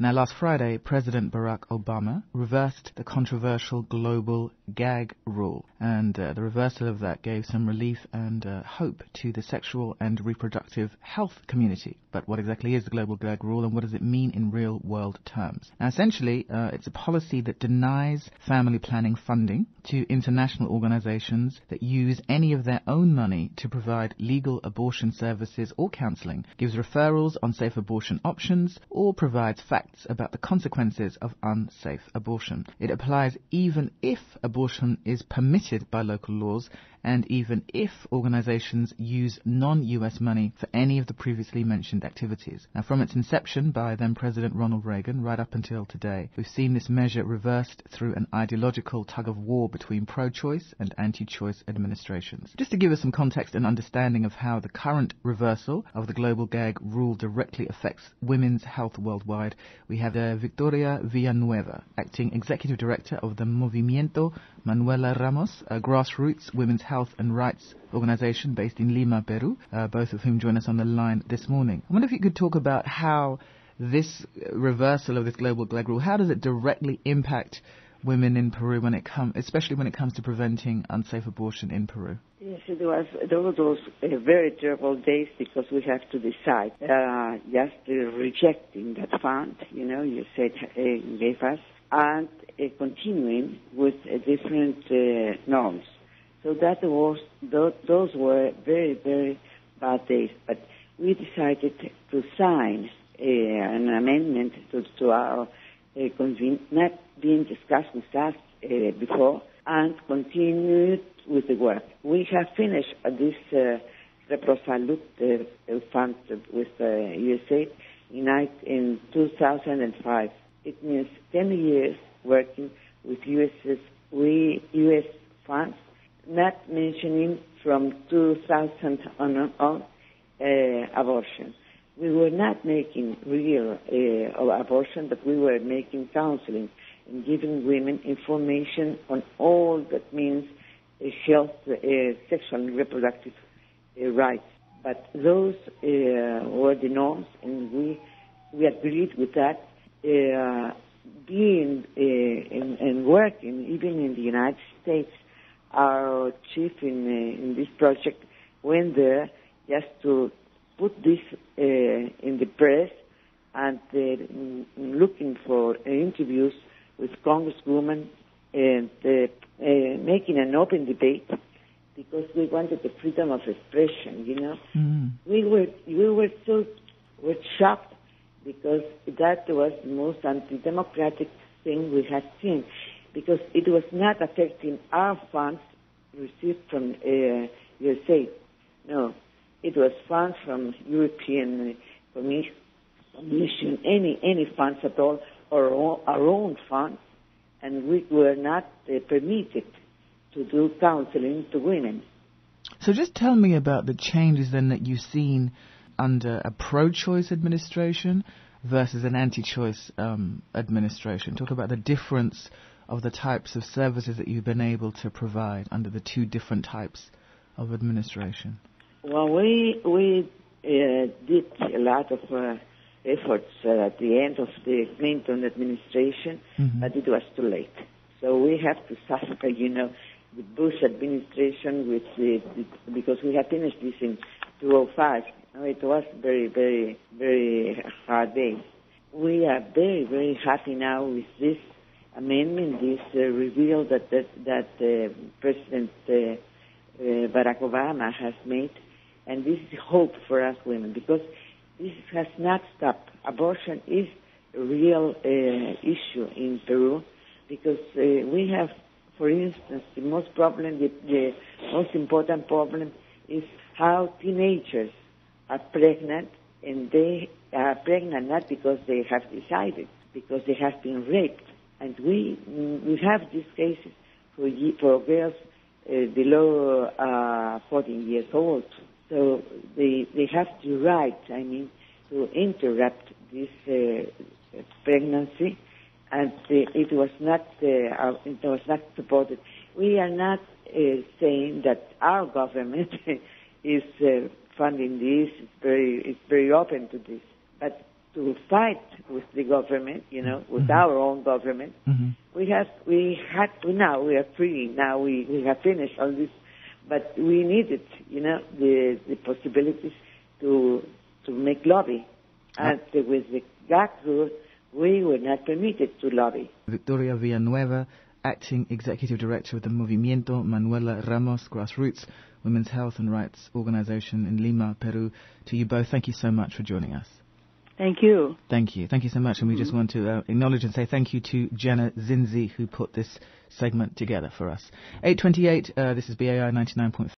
Now, last Friday, President Barack Obama reversed the controversial global GAG rule, and the reversal of that gave some relief and hope to the sexual and reproductive health community. But what exactly is the global GAG rule, and what does it mean in real-world terms? Now, essentially, it's a policy that denies family planning funding to international organizations that use any of their own money to provide legal abortion services or counseling, gives referrals on safe abortion options, or provides facts about the consequences of unsafe abortion. It applies even if abortion is permitted by local laws and even if organizations use non-US money for any of the previously mentioned activities. Now, from its inception by then President Ronald Reagan right up until today, we've seen this measure reversed through an ideological tug-of-war between pro-choice and anti-choice administrations. Just to give us some context and understanding of how the current reversal of the global GAG rule directly affects women's health worldwide, we have Victoria Villanueva, acting executive director of the Movimiento Manuela Ramos, a grassroots women's health and rights organization based in Lima, Peru, both of whom join us on the line this morning. I wonder if you could talk about how this reversal of this global GAG rule, how does it directly impact women in Peru especially when it comes to preventing unsafe abortion in Peru? Yes, there were those very terrible days because we have to decide just rejecting that fund, you said gave us, and continuing with different norms. So those were very, very bad days. But we decided to sign an amendment to our not being discussed with us before, and continued with the work. We have finished this Reprosalud fund with USA in 2005. It means 10 years working with U.S. funds, not mentioning from 2000 on abortion. We were not making real abortion, but we were making counseling and giving women information on all that means health, sexual and reproductive rights. But those were the norms, and we agreed with that. Being and working, even in the United States, our chief in this project went there just to put this in the press and looking for interviews with congresswomen and making an open debate because we wanted the freedom of expression, We were shocked because that was the most anti-democratic thing we had seen, because it was not affecting our funds received from USA. No, it was funds from European Commission, any funds at all, or our own funds, and we were not permitted to do counseling to women. So just tell me about the changes then that you've seen under a pro-choice administration versus an anti-choice administration. Talk about the difference of the types of services that you've been able to provide under the two different types of administration. Well, we did a lot of efforts at the end of the Clinton administration, but it was too late. So we have to suffer, the Bush administration because we had finished this in 2005. It was very, very, very hard day. We are very, very happy now with this amendment, this reveal that President Barack Obama has made, and this is hope for us women, because this has not stopped. Abortion is a real issue in Peru, because we have, for instance, the most important problem is how teenagers are pregnant, and they are pregnant not because they have decided, because they have been raped. And we have these cases for girls below 14 years old. So they have the right, to interrupt this pregnancy, and it was not supported. We are not saying that our government is funding this. It's very open to this, but to fight with the government, with our own government. Now we are free. Now we have finished all this, but we needed, the possibilities to make lobby. And with the GAG rule, we were not permitted to lobby. Victoria Villanueva, Acting Executive Director of the Movimiento Manuela Ramos Grassroots Women's Health and Rights Organization in Lima, Peru. To you both, thank you so much for joining us. Thank you. Thank you. Thank you so much. And we just want to acknowledge and say thank you to Jenna Zinzi, who put this segment together for us. 8:28, this is BAI 99.5.